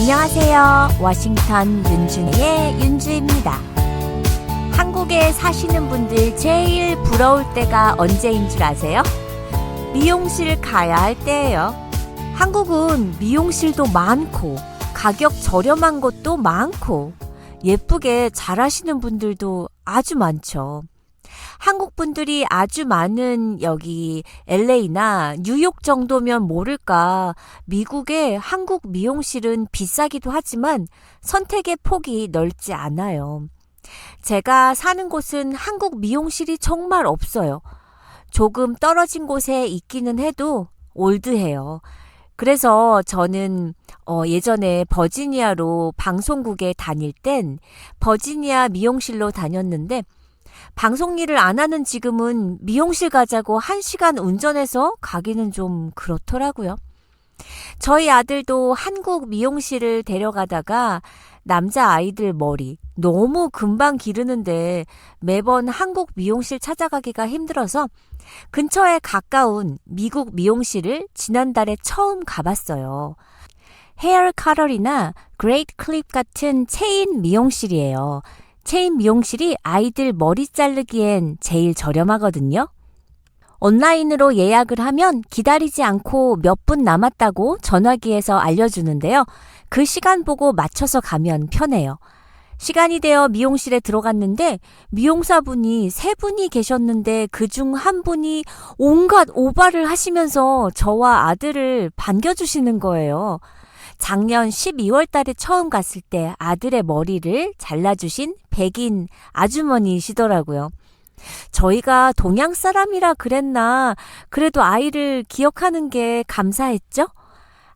안녕하세요. 워싱턴 윤준이의 윤주입니다. 한국에 사시는 분들 제일 부러울 때가 언제인 줄 아세요? 미용실 가야 할 때예요. 한국은 미용실도 많고 가격 저렴한 곳도 많고 예쁘게 잘하시는 분들도 아주 많죠. 한국 분들이 아주 많은 여기 LA나 뉴욕 정도면 모를까. 미국의 한국 미용실은 비싸기도 하지만 선택의 폭이 넓지 않아요. 제가 사는 곳은 한국 미용실이 정말 없어요. 조금 떨어진 곳에 있기는 해도 올드해요. 그래서 저는 예전에 버지니아로 방송국에 다닐 땐 버지니아 미용실로 다녔는데 방송 일을 안 하는 지금은 미용실 가자고 1시간 운전해서 가기는 좀 그렇더라고요. 저희 아들도 한국 미용실을 데려가다가 남자아이들 머리 너무 금방 기르는데 매번 한국 미용실 찾아가기가 힘들어서 근처에 가까운 미국 미용실을 지난달에 처음 가봤어요. 헤어 커럴이나 그레이트 클립 같은 체인 미용실이에요. 체인 미용실이 아이들 머리 자르기엔 제일 저렴하거든요. 온라인으로 예약을 하면 기다리지 않고 몇 분 남았다고 전화기에서 알려주는데요. 그 시간 보고 맞춰서 가면 편해요. 시간이 되어 미용실에 들어갔는데 미용사분이 3분이 계셨는데 그중 한 분이 온갖 오바를 하시면서 저와 아들을 반겨주시는 거예요. 작년 12월 달에 처음 갔을 때 아들의 머리를 잘라주신 백인 아주머니시더라고요. 저희가 동양 사람이라 그랬나 그래도 아이를 기억하는 게 감사했죠?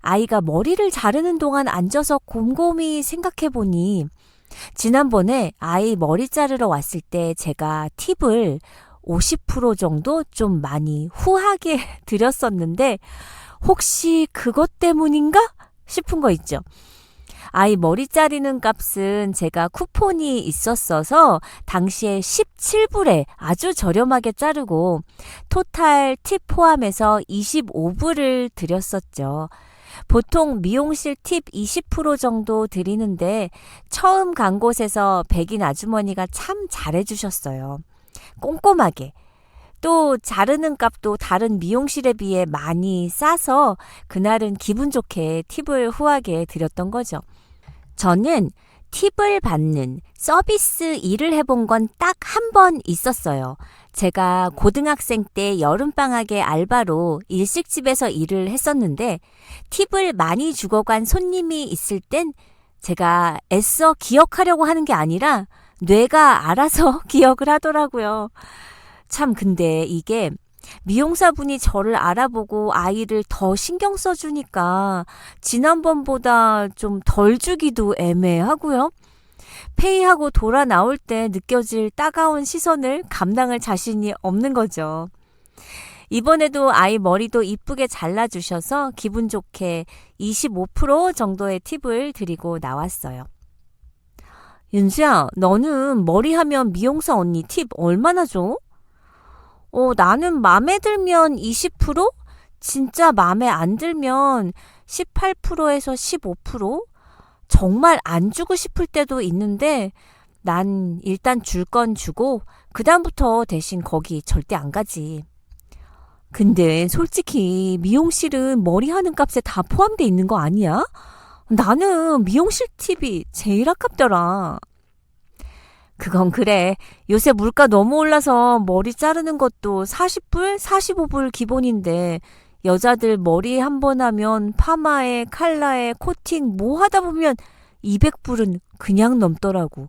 아이가 머리를 자르는 동안 앉아서 곰곰이 생각해보니 지난번에 아이 머리 자르러 왔을 때 제가 팁을 50% 정도 좀 많이 후하게 드렸었는데 혹시 그것 때문인가? 싶은 거 있죠. 아이 머리 자르는 값은 제가 쿠폰이 있었어서 당시에 17불에 아주 저렴하게 자르고 토탈 팁 포함해서 25불을 드렸었죠. 보통 미용실 팁 20% 정도 드리는데 처음 간 곳에서 백인 아주머니가 참 잘해주셨어요. 꼼꼼하게. 또 자르는 값도 다른 미용실에 비해 많이 싸서 그날은 기분 좋게 팁을 후하게 드렸던 거죠. 저는 팁을 받는 서비스 일을 해본 건 딱 한 번 있었어요. 제가 고등학생 때 여름방학에 알바로 일식집에서 일을 했었는데 팁을 많이 주고 간 손님이 있을 땐 제가 애써 기억하려고 하는 게 아니라 뇌가 알아서 기억을 하더라고요. 참 근데 이게 미용사분이 저를 알아보고 아이를 더 신경 써주니까 지난번보다 좀 덜 주기도 애매하고요. 페이하고 돌아 나올 때 느껴질 따가운 시선을 감당할 자신이 없는 거죠. 이번에도 아이 머리도 이쁘게 잘라주셔서 기분 좋게 25% 정도의 팁을 드리고 나왔어요. 윤수야, 너는 머리하면 미용사 언니 팁 얼마나 줘? 나는 맘에 들면 20%? 진짜 맘에 안 들면 18%에서 15%? 정말 안 주고 싶을 때도 있는데 난 일단 줄 건 주고 그다음부터 대신 거기 절대 안 가지. 근데 솔직히 미용실은 머리하는 값에 다 포함돼 있는 거 아니야? 나는 미용실 팁이 제일 아깝더라. 그건 그래. 요새 물가 너무 올라서 머리 자르는 것도 40불, 45불 기본인데 여자들 머리 한 번 하면 파마에 칼라에 코팅 뭐 하다 보면 200불은 그냥 넘더라고.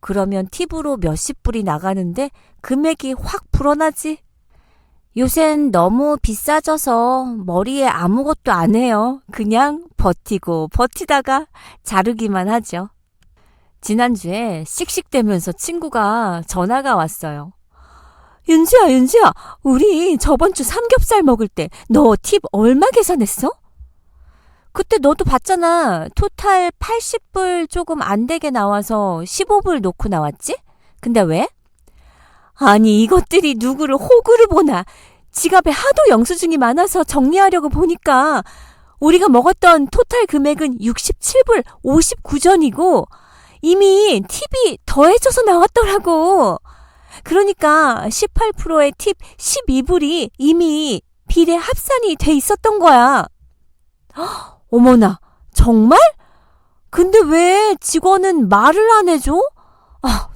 그러면 팁으로 몇십 불이 나가는데 금액이 확 불어나지. 요샌 너무 비싸져서 머리에 아무것도 안 해요. 그냥 버티고 버티다가 자르기만 하죠. 지난주에 씩씩대면서 친구가 전화가 왔어요. 윤지야, 우리 저번 주 삼겹살 먹을 때 너 팁 얼마 계산했어? 그때 너도 봤잖아. 토탈 80불 조금 안 되게 나와서 15불 놓고 나왔지? 근데 왜? 아니 이것들이 누구를 호구를 보나. 지갑에 하도 영수증이 많아서 정리하려고 보니까 우리가 먹었던 토탈 금액은 67불 59전이고 이미 팁이 더해져서 나왔더라고. 그러니까 18%의 팁 12불이 이미 비례 합산이 돼 있었던 거야. 어머나, 정말? 근데 왜 직원은 말을 안 해줘?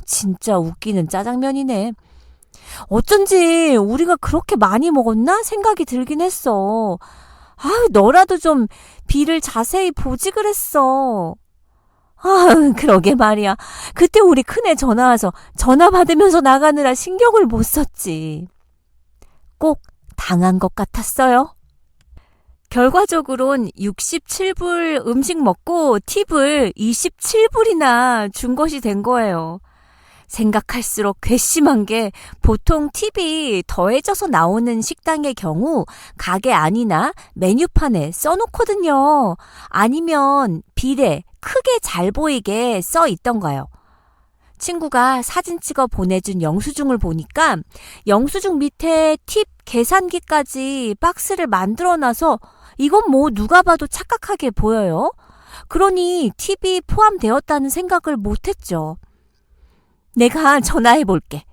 진짜 웃기는 짜장면이네. 어쩐지 우리가 그렇게 많이 먹었나 생각이 들긴 했어. 너라도 좀 비를 자세히 보지 그랬어. 그러게 말이야. 그때 우리 큰애 전화 와서 전화 받으면서 나가느라 신경을 못 썼지. 꼭 당한 것 같았어요. 결과적으론 67불 음식 먹고 팁을 27불이나 준 것이 된 거예요. 생각할수록 괘씸한 게 보통 팁이 더해져서 나오는 식당의 경우 가게 안이나 메뉴판에 써놓거든요. 아니면 비례 크게 잘 보이게 써 있던가요. 친구가 사진 찍어 보내준 영수증을 보니까 영수증 밑에 팁 계산기까지 박스를 만들어놔서 이건 뭐 누가 봐도 착각하게 보여요. 그러니 팁이 포함되었다는 생각을 못했죠. 내가 전화해 볼게.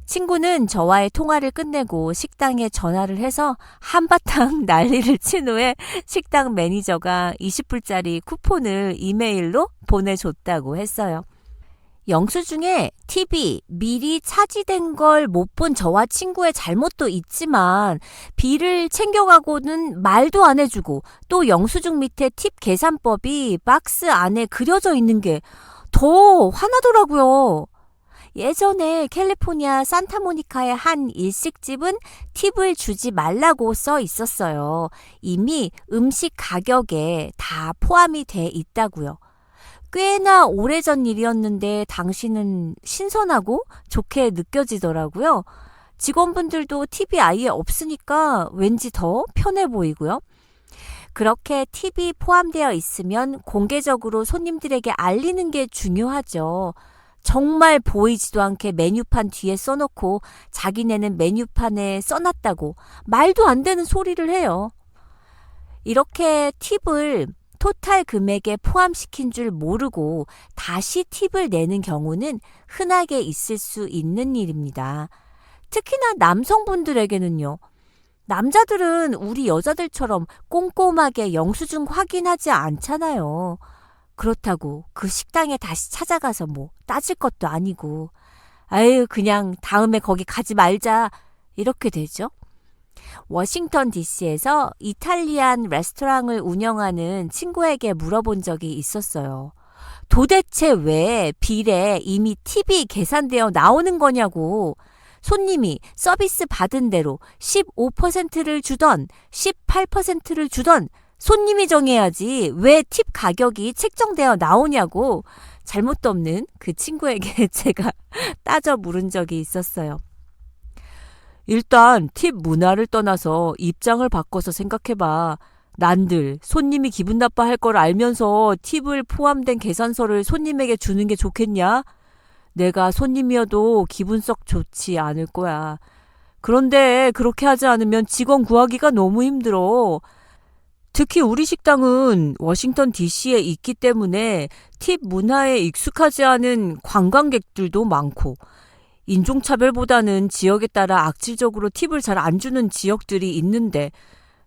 친구는 저와의 통화를 끝내고 식당에 전화를 해서 한바탕 난리를 친 후에 식당 매니저가 20불짜리 쿠폰을 이메일로 보내줬다고 했어요. 영수증에 팁이 미리 차지된 걸 못 본 저와 친구의 잘못도 있지만 비를 챙겨가고는 말도 안 해주고 또 영수증 밑에 팁 계산법이 박스 안에 그려져 있는 게 더 화나더라고요. 예전에 캘리포니아 산타모니카의 한 일식집은 팁을 주지 말라고 써 있었어요. 이미 음식 가격에 다 포함이 돼 있다고요. 꽤나 오래전 일이었는데 당시는 신선하고 좋게 느껴지더라고요. 직원분들도 팁이 아예 없으니까 왠지 더 편해 보이고요. 그렇게 팁이 포함되어 있으면 공개적으로 손님들에게 알리는 게 중요하죠. 정말 보이지도 않게 메뉴판 뒤에 써놓고 자기네는 메뉴판에 써놨다고 말도 안 되는 소리를 해요. 이렇게 팁을 토탈 금액에 포함시킨 줄 모르고 다시 팁을 내는 경우는 흔하게 있을 수 있는 일입니다. 특히나 남성분들에게는요. 남자들은 우리 여자들처럼 꼼꼼하게 영수증 확인하지 않잖아요. 그렇다고 그 식당에 다시 찾아가서 뭐 따질 것도 아니고 그냥 다음에 거기 가지 말자 이렇게 되죠. 워싱턴 DC에서 이탈리안 레스토랑을 운영하는 친구에게 물어본 적이 있었어요. 도대체 왜 빌에 이미 팁이 계산되어 나오는 거냐고. 손님이 서비스 받은 대로 15%를 주던 18%를 주던 손님이 정해야지 왜 팁 가격이 책정되어 나오냐고 잘못도 없는 그 친구에게 제가 따져 물은 적이 있었어요. 일단 팁 문화를 떠나서 입장을 바꿔서 생각해봐. 난들 손님이 기분 나빠할 걸 알면서 팁을 포함된 계산서를 손님에게 주는 게 좋겠냐? 내가 손님이어도 기분 썩 좋지 않을 거야. 그런데 그렇게 하지 않으면 직원 구하기가 너무 힘들어. 특히 우리 식당은 워싱턴 DC에 있기 때문에 팁 문화에 익숙하지 않은 관광객들도 많고 인종차별보다는 지역에 따라 악질적으로 팁을 잘 안 주는 지역들이 있는데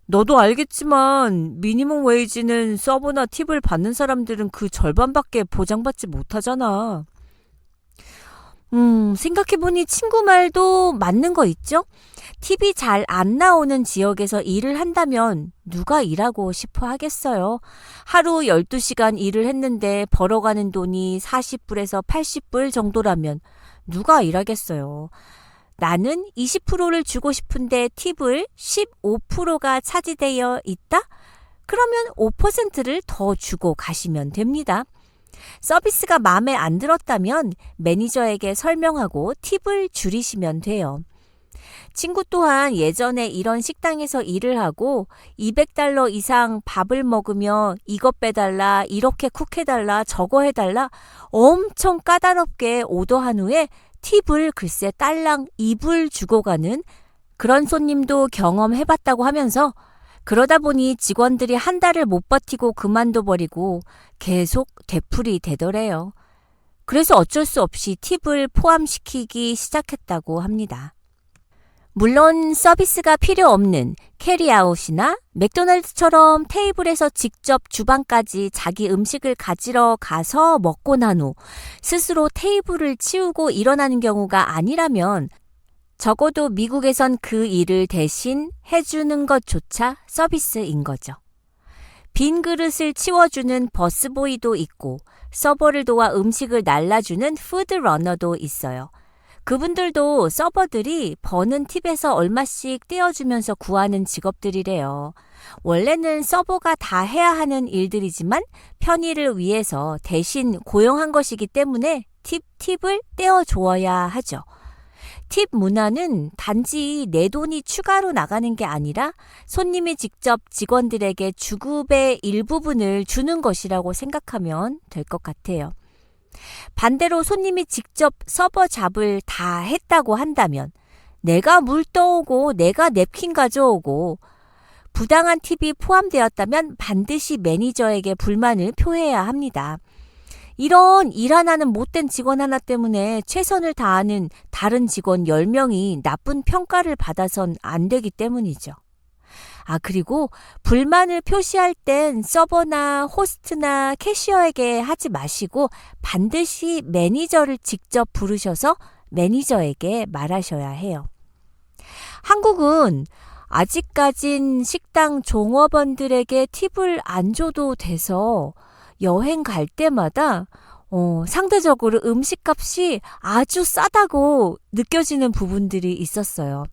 너도 알겠지만 미니멈 웨이지는 서버나 팁을 받는 사람들은 그 절반밖에 보장받지 못하잖아. 생각해보니 친구 말도 맞는 거 있죠? 팁이 잘 안 나오는 지역에서 일을 한다면 누가 일하고 싶어 하겠어요? 하루 12시간 일을 했는데 벌어가는 돈이 40불에서 80불 정도라면 누가 일하겠어요? 나는 20%를 주고 싶은데 팁을 15%가 차지되어 있다? 그러면 5%를 더 주고 가시면 됩니다. 서비스가 마음에 안 들었다면 매니저에게 설명하고 팁을 줄이시면 돼요. 친구 또한 예전에 이런 식당에서 일을 하고 $200 이상 밥을 먹으며 이것 빼달라, 이렇게 쿡해달라, 저거 해달라 엄청 까다롭게 오더한 후에 팁을 글쎄 딸랑 2불 주고 가는 그런 손님도 경험해봤다고 하면서 그러다 보니 직원들이 한 달을 못 버티고 그만둬버리고 계속 되풀이 되더래요. 그래서 어쩔 수 없이 팁을 포함시키기 시작했다고 합니다. 물론 서비스가 필요 없는 캐리아웃이나 맥도날드처럼 테이블에서 직접 주방까지 자기 음식을 가지러 가서 먹고 난 후 스스로 테이블을 치우고 일어나는 경우가 아니라면 적어도 미국에선 그 일을 대신 해주는 것조차 서비스인 거죠. 빈 그릇을 치워주는 버스보이도 있고 서버를 도와 음식을 날라주는 푸드러너도 있어요. 그분들도 서버들이 버는 팁에서 얼마씩 떼어주면서 구하는 직업들이래요. 원래는 서버가 다 해야 하는 일들이지만 편의를 위해서 대신 고용한 것이기 때문에 팁을 떼어줘야 하죠. 팁 문화는 단지 내 돈이 추가로 나가는 게 아니라 손님이 직접 직원들에게 주급의 일부분을 주는 것이라고 생각하면 될 것 같아요. 반대로 손님이 직접 서버 잡을 다 했다고 한다면 내가 물 떠오고 내가 냅킨 가져오고 부당한 팁이 포함되었다면 반드시 매니저에게 불만을 표해야 합니다. 이런 일 하나는 못된 직원 하나 때문에 최선을 다하는 다른 직원 10명이 나쁜 평가를 받아선 안 되기 때문이죠. 그리고 불만을 표시할 땐 서버나 호스트나 캐시어에게 하지 마시고 반드시 매니저를 직접 부르셔서 매니저에게 말하셔야 해요. 한국은 아직까진 식당 종업원들에게 팁을 안 줘도 돼서 여행 갈 때마다 상대적으로 음식값이 아주 싸다고 느껴지는 부분들이 있었어요.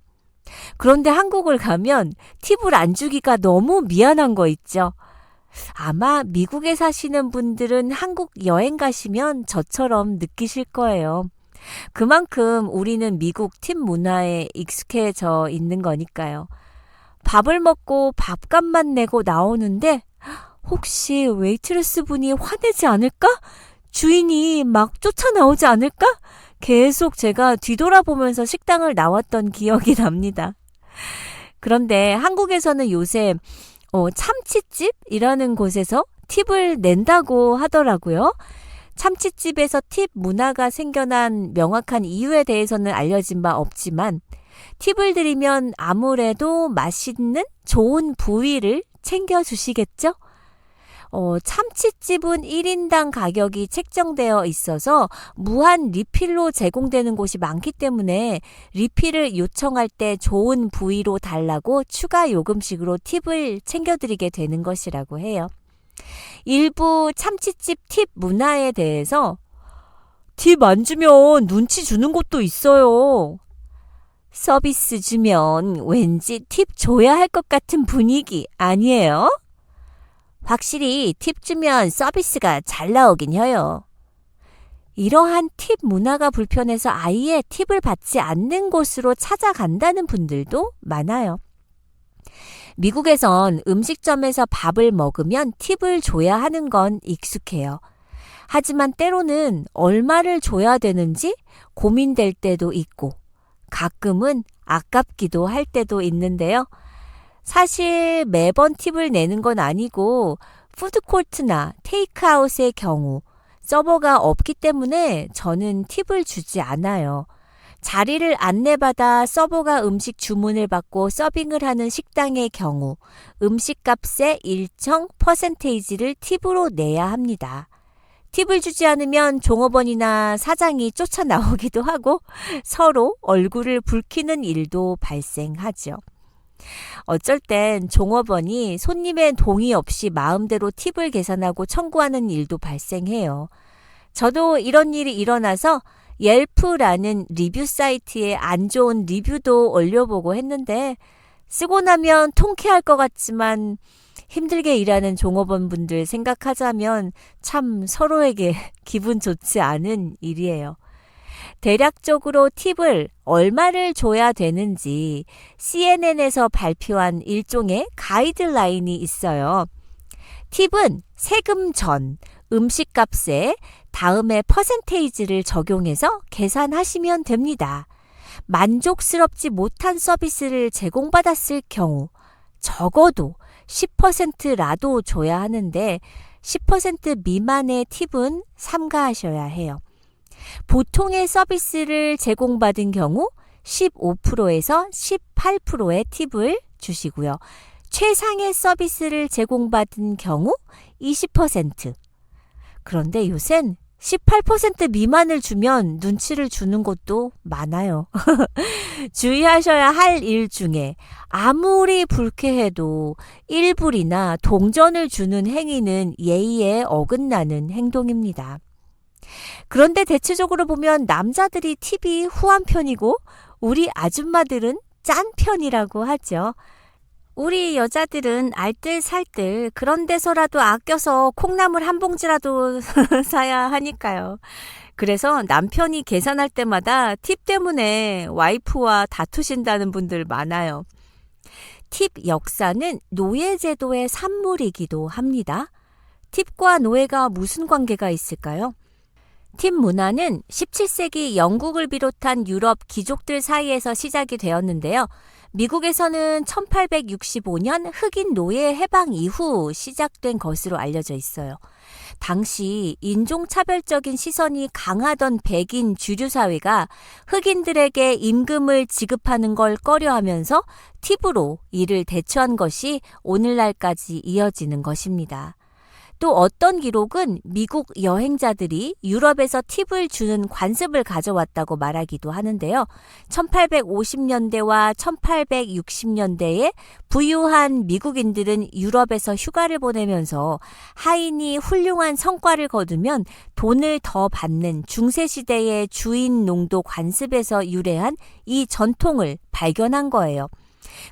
그런데 한국을 가면 팁을 안 주기가 너무 미안한 거 있죠. 아마 미국에 사시는 분들은 한국 여행 가시면 저처럼 느끼실 거예요. 그만큼 우리는 미국 팁 문화에 익숙해져 있는 거니까요. 밥을 먹고 밥값만 내고 나오는데 혹시 웨이트레스 분이 화내지 않을까? 주인이 막 쫓아나오지 않을까? 계속 제가 뒤돌아보면서 식당을 나왔던 기억이 납니다. 그런데 한국에서는 요새 참치집이라는 곳에서 팁을 낸다고 하더라고요. 참치집에서 팁 문화가 생겨난 명확한 이유에 대해서는 알려진 바 없지만 팁을 드리면 아무래도 맛있는 좋은 부위를 챙겨주시겠죠? 참치집은 1인당 가격이 책정되어 있어서 무한 리필로 제공되는 곳이 많기 때문에 리필을 요청할 때 좋은 부위로 달라고 추가 요금식으로 팁을 챙겨드리게 되는 것이라고 해요. 일부 참치집 팁 문화에 대해서 팁 안 주면 눈치 주는 곳도 있어요. 서비스 주면 왠지 팁 줘야 할 것 같은 분위기 아니에요? 확실히 팁 주면 서비스가 잘 나오긴 해요. 이러한 팁 문화가 불편해서 아예 팁을 받지 않는 곳으로 찾아간다는 분들도 많아요. 미국에선 음식점에서 밥을 먹으면 팁을 줘야 하는 건 익숙해요. 하지만 때로는 얼마를 줘야 되는지 고민될 때도 있고 가끔은 아깝기도 할 때도 있는데요. 사실 매번 팁을 내는 건 아니고 푸드코트나 테이크아웃의 경우 서버가 없기 때문에 저는 팁을 주지 않아요. 자리를 안내받아 서버가 음식 주문을 받고 서빙을 하는 식당의 경우 음식값의 일정 퍼센테이지를 팁으로 내야 합니다. 팁을 주지 않으면 종업원이나 사장이 쫓아나오기도 하고 서로 얼굴을 붉히는 일도 발생하죠. 어쩔 땐 종업원이 손님의 동의 없이 마음대로 팁을 계산하고 청구하는 일도 발생해요. 저도 이런 일이 일어나서 옐프라는 리뷰 사이트에 안 좋은 리뷰도 올려보고 했는데 쓰고 나면 통쾌할 것 같지만 힘들게 일하는 종업원분들 생각하자면 참 서로에게 기분 좋지 않은 일이에요. 대략적으로 팁을 얼마를 줘야 되는지 CNN에서 발표한 일종의 가이드라인이 있어요. 팁은 세금 전 음식값에 다음에 퍼센테이지를 적용해서 계산하시면 됩니다. 만족스럽지 못한 서비스를 제공받았을 경우 적어도 10%라도 줘야 하는데 10% 미만의 팁은 삼가하셔야 해요. 보통의 서비스를 제공받은 경우 15%에서 18%의 팁을 주시고요. 최상의 서비스를 제공받은 경우 20%. 그런데 요샌 18% 미만을 주면 눈치를 주는 것도 많아요. 주의하셔야 할 일 중에 아무리 불쾌해도 일불이나 동전을 주는 행위는 예의에 어긋나는 행동입니다. 그런데 대체적으로 보면 남자들이 팁이 후한 편이고 우리 아줌마들은 짠 편이라고 하죠. 우리 여자들은 알뜰살뜰 그런 데서라도 아껴서 콩나물 한 봉지라도 사야 하니까요. 그래서 남편이 계산할 때마다 팁 때문에 와이프와 다투신다는 분들 많아요. 팁 역사는 노예제도의 산물이기도 합니다. 팁과 노예가 무슨 관계가 있을까요? 팁 문화는 17세기 영국을 비롯한 유럽 귀족들 사이에서 시작이 되었는데요. 미국에서는 1865년 흑인 노예 해방 이후 시작된 것으로 알려져 있어요. 당시 인종차별적인 시선이 강하던 백인 주류 사회가 흑인들에게 임금을 지급하는 걸 꺼려하면서 팁으로 이를 대처한 것이 오늘날까지 이어지는 것입니다. 또 어떤 기록은 미국 여행자들이 유럽에서 팁을 주는 관습을 가져왔다고 말하기도 하는데요. 1850년대와 1860년대에 부유한 미국인들은 유럽에서 휴가를 보내면서 하인이 훌륭한 성과를 거두면 돈을 더 받는 중세시대의 주인 농도 관습에서 유래한 이 전통을 발견한 거예요.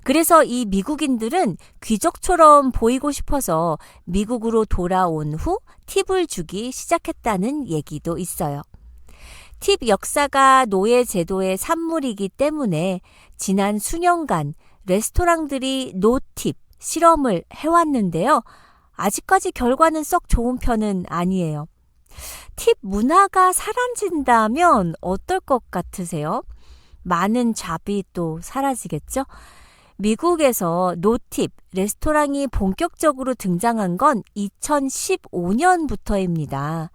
그래서 이 미국인들은 귀족처럼 보이고 싶어서 미국으로 돌아온 후 팁을 주기 시작했다는 얘기도 있어요. 팁 역사가 노예 제도의 산물이기 때문에 지난 수년간 레스토랑들이 노팁 실험을 해왔는데요. 아직까지 결과는 썩 좋은 편은 아니에요. 팁 문화가 사라진다면 어떨 것 같으세요? 많은 잡이 또 사라지겠죠? 미국에서 노팁 레스토랑이 본격적으로 등장한 건 2015년부터입니다.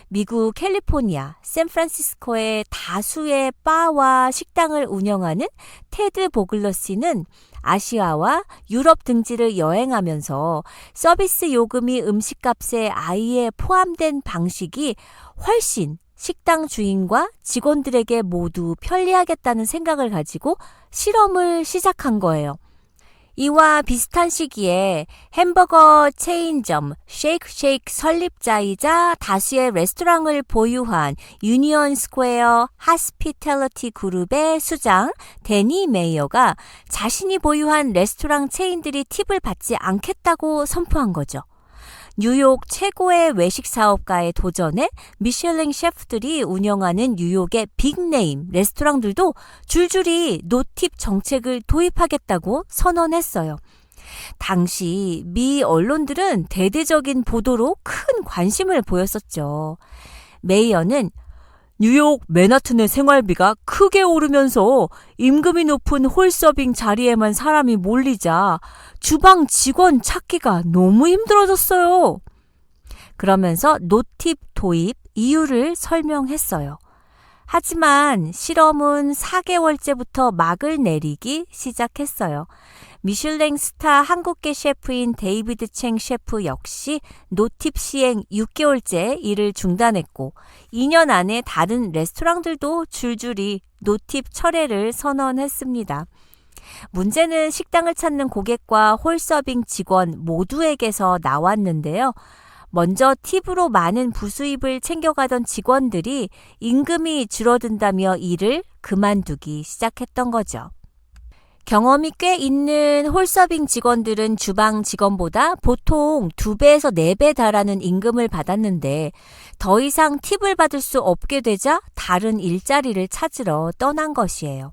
미국 캘리포니아, 샌프란시스코의 다수의 바와 식당을 운영하는 테드 보글러 씨는 아시아와 유럽 등지를 여행하면서 서비스 요금이 음식값에 아예 포함된 방식이 훨씬 식당 주인과 직원들에게 모두 편리하겠다는 생각을 가지고 실험을 시작한 거예요. 이와 비슷한 시기에 햄버거 체인점 쉐이크쉐이크 설립자이자 다수의 레스토랑을 보유한 유니온 스퀘어 하스피탈리티 그룹의 수장 데니 메이어가 자신이 보유한 레스토랑 체인들이 팁을 받지 않겠다고 선포한 거죠. 뉴욕 최고의 외식 사업가의 도전에 미슐랭 셰프들이 운영하는 뉴욕의 빅네임 레스토랑들도 줄줄이 노팁 정책을 도입하겠다고 선언했어요. 당시 미 언론들은 대대적인 보도로 큰 관심을 보였었죠. 메이어는 뉴욕 맨하튼의 생활비가 크게 오르면서 임금이 높은 홀서빙 자리에만 사람이 몰리자 주방 직원 찾기가 너무 힘들어졌어요. 그러면서 노팁 도입 이유를 설명했어요. 하지만 실험은 4개월째부터 막을 내리기 시작했어요. 미슐랭 스타 한국계 셰프인 데이비드 챙 셰프 역시 노팁 시행 6개월째 일을 중단했고 2년 안에 다른 레스토랑들도 줄줄이 노팁 철회를 선언했습니다. 문제는 식당을 찾는 고객과 홀서빙 직원 모두에게서 나왔는데요. 먼저 팁으로 많은 부수입을 챙겨가던 직원들이 임금이 줄어든다며 일을 그만두기 시작했던 거죠. 경험이 꽤 있는 홀서빙 직원들은 주방 직원보다 보통 2배에서 4배 달하는 임금을 받았는데 더 이상 팁을 받을 수 없게 되자 다른 일자리를 찾으러 떠난 것이에요.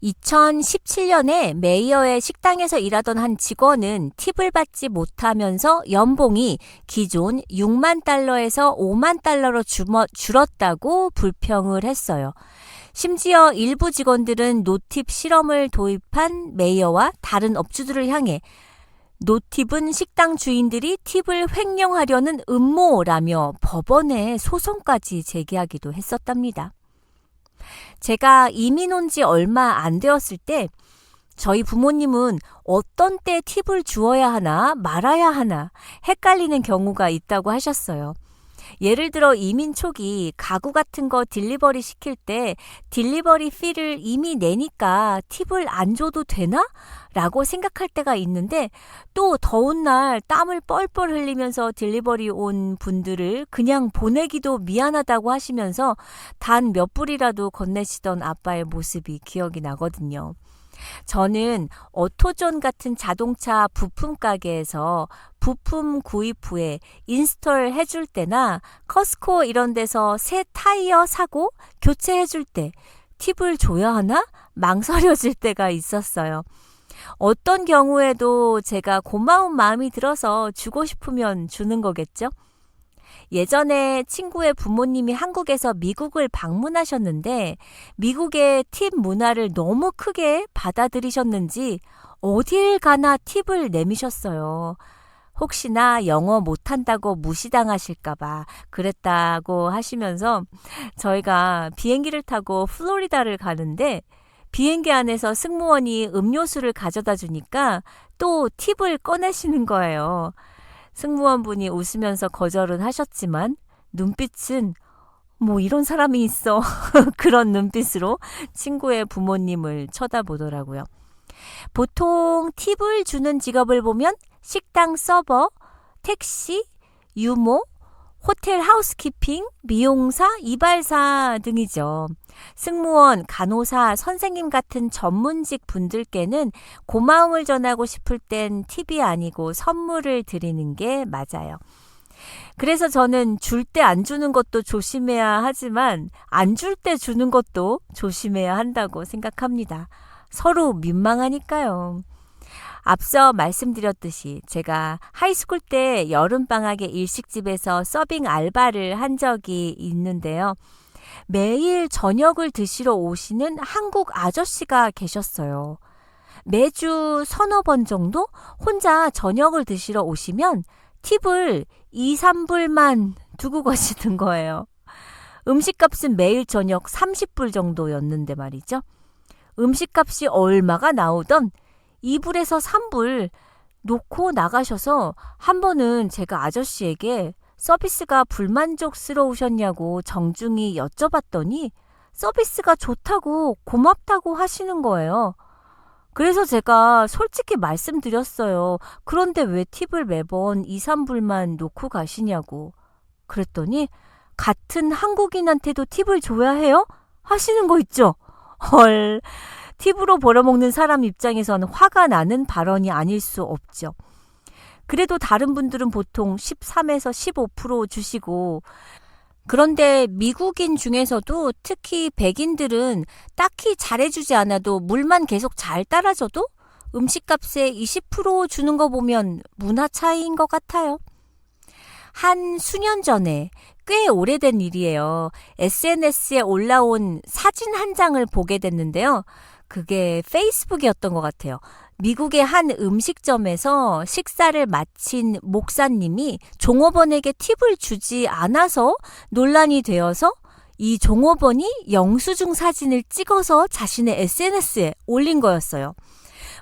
2017년에 메이어의 식당에서 일하던 한 직원은 팁을 받지 못하면서 연봉이 기존 6만 달러에서 5만 달러로 줄었다고 불평을 했어요. 심지어 일부 직원들은 노팁 실험을 도입한 메이어와 다른 업주들을 향해 노팁은 식당 주인들이 팁을 횡령하려는 음모라며 법원에 소송까지 제기하기도 했었답니다. 제가 이민 온 지 얼마 안 되었을 때 저희 부모님은 어떤 때 팁을 주어야 하나 말아야 하나 헷갈리는 경우가 있다고 하셨어요. 예를 들어 이민 초기 가구 같은 거 딜리버리 시킬 때 딜리버리 피를 이미 내니까 팁을 안 줘도 되나? 라고 생각할 때가 있는데 또 더운 날 땀을 뻘뻘 흘리면서 딜리버리 온 분들을 그냥 보내기도 미안하다고 하시면서 단 몇 불이라도 건네시던 아빠의 모습이 기억이 나거든요. 저는 어토존 같은 자동차 부품 가게에서 부품 구입 후에 인스톨 해줄 때나 커스코 이런 데서 새 타이어 사고 교체해줄 때 팁을 줘야 하나? 망설여질 때가 있었어요. 어떤 경우에도 제가 고마운 마음이 들어서 주고 싶으면 주는 거겠죠? 예전에 친구의 부모님이 한국에서 미국을 방문하셨는데 미국의 팁 문화를 너무 크게 받아들이셨는지 어딜 가나 팁을 내미셨어요. 혹시나 영어 못한다고 무시당하실까봐 그랬다고 하시면서 저희가 비행기를 타고 플로리다를 가는데 비행기 안에서 승무원이 음료수를 가져다 주니까 또 팁을 꺼내시는 거예요. 승무원분이 웃으면서 거절은 하셨지만 눈빛은 뭐 이런 사람이 있어 그런 눈빛으로 친구의 부모님을 쳐다보더라고요. 보통 팁을 주는 직업을 보면 식당 서버, 택시, 유모, 호텔 하우스키핑, 미용사, 이발사 등이죠. 승무원, 간호사, 선생님 같은 전문직 분들께는 고마움을 전하고 싶을 땐 팁이 아니고 선물을 드리는 게 맞아요. 그래서 저는 줄 때 안 주는 것도 조심해야 하지만 안 줄 때 주는 것도 조심해야 한다고 생각합니다. 서로 민망하니까요. 앞서 말씀드렸듯이 제가 하이스쿨 때 여름방학에 일식집에서 서빙 알바를 한 적이 있는데요. 매일 저녁을 드시러 오시는 한국 아저씨가 계셨어요. 매주 서너 번 정도 혼자 저녁을 드시러 오시면 팁을 2, 3불만 두고 가시는 거예요. 음식값은 매일 저녁 30불 정도였는데 말이죠. 음식값이 얼마가 나오던 2불에서 3불 놓고 나가셔서 한 번은 제가 아저씨에게 서비스가 불만족스러우셨냐고 정중히 여쭤봤더니 서비스가 좋다고 고맙다고 하시는 거예요. 그래서 제가 솔직히 말씀드렸어요. 그런데 왜 팁을 매번 2, 3불만 놓고 가시냐고. 그랬더니 같은 한국인한테도 팁을 줘야 해요? 하시는 거 있죠? 헐, 팁으로 벌어먹는 사람 입장에선 화가 나는 발언이 아닐 수 없죠. 그래도 다른 분들은 보통 13에서 15% 주시고 그런데 미국인 중에서도 특히 백인들은 딱히 잘해주지 않아도 물만 계속 잘 따라줘도 음식값에 20% 주는 거 보면 문화 차이인 것 같아요. 한 수년 전에 꽤 오래된 일이에요. SNS에 올라온 사진 한 장을 보게 됐는데요. 그게 페이스북이었던 것 같아요. 미국의 한 음식점에서 식사를 마친 목사님이 종업원에게 팁을 주지 않아서 논란이 되어서 이 종업원이 영수증 사진을 찍어서 자신의 SNS에 올린 거였어요.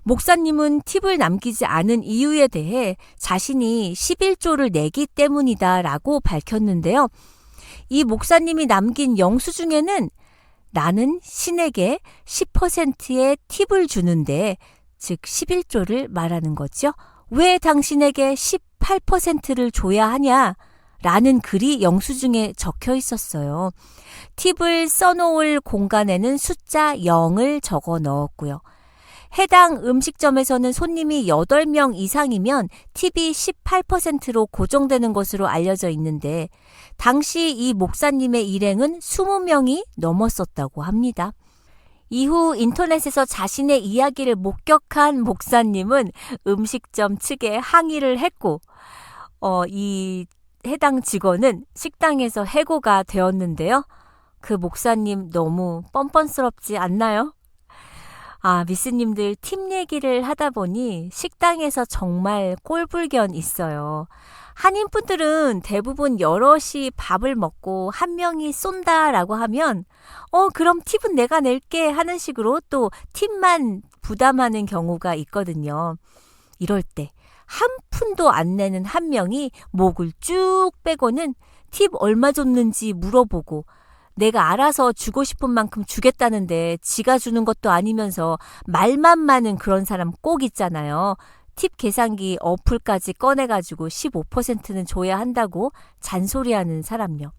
목사님은 팁을 남기지 않은 이유에 대해 자신이 11조를 내기 때문이다라고 밝혔는데요. 이 목사님이 남긴 영수증에는 나는 신에게 10%의 팁을 주는데 즉 11조를 말하는 거죠. 왜 당신에게 18%를 줘야 하냐? 라는 글이 영수증에 적혀 있었어요. 팁을 써놓을 공간에는 숫자 0을 적어 넣었고요. 해당 음식점에서는 손님이 8명 이상이면 팁이 18%로 고정되는 것으로 알려져 있는데 당시 이 목사님의 일행은 20명이 넘었었다고 합니다. 이후 인터넷에서 자신의 이야기를 목격한 목사님은 음식점 측에 항의를 했고 이 해당 직원은 식당에서 해고가 되었는데요. 그 목사님 너무 뻔뻔스럽지 않나요? 미스님들 팁 얘기를 하다 보니 식당에서 정말 꼴불견 있어요. 한인분들은 대부분 여럿이 밥을 먹고 한 명이 쏜다라고 하면 그럼 팁은 내가 낼게 하는 식으로 또 팁만 부담하는 경우가 있거든요. 이럴 때 한 푼도 안 내는 한 명이 목을 쭉 빼고는 팁 얼마 줬는지 물어보고 내가 알아서 주고 싶은 만큼 주겠다는데 지가 주는 것도 아니면서 말만 많은 그런 사람 꼭 있잖아요. 팁 계산기 어플까지 꺼내가지고 15%는 줘야 한다고 잔소리하는 사람요.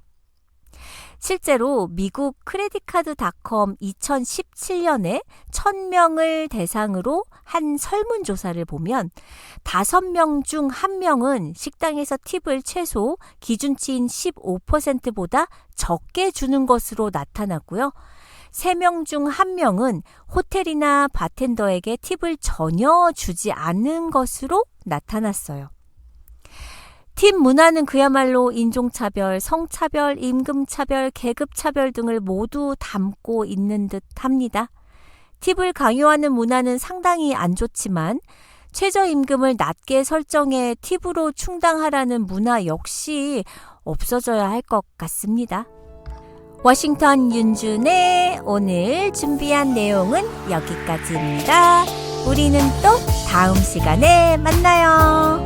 실제로 미국 크레딧카드닷컴 2017년에 1000명을 대상으로 한 설문조사를 보면 5명 중 1명은 식당에서 팁을 최소 기준치인 15%보다 적게 주는 것으로 나타났고요. 3명 중 1명은 호텔이나 바텐더에게 팁을 전혀 주지 않은 것으로 나타났어요. 팁 문화는 그야말로 인종차별, 성차별, 임금차별, 계급차별 등을 모두 담고 있는 듯 합니다. 팁을 강요하는 문화는 상당히 안 좋지만 최저임금을 낮게 설정해 팁으로 충당하라는 문화 역시 없어져야 할 것 같습니다. 워싱턴 윤준의 오늘 준비한 내용은 여기까지입니다. 우리는 또 다음 시간에 만나요.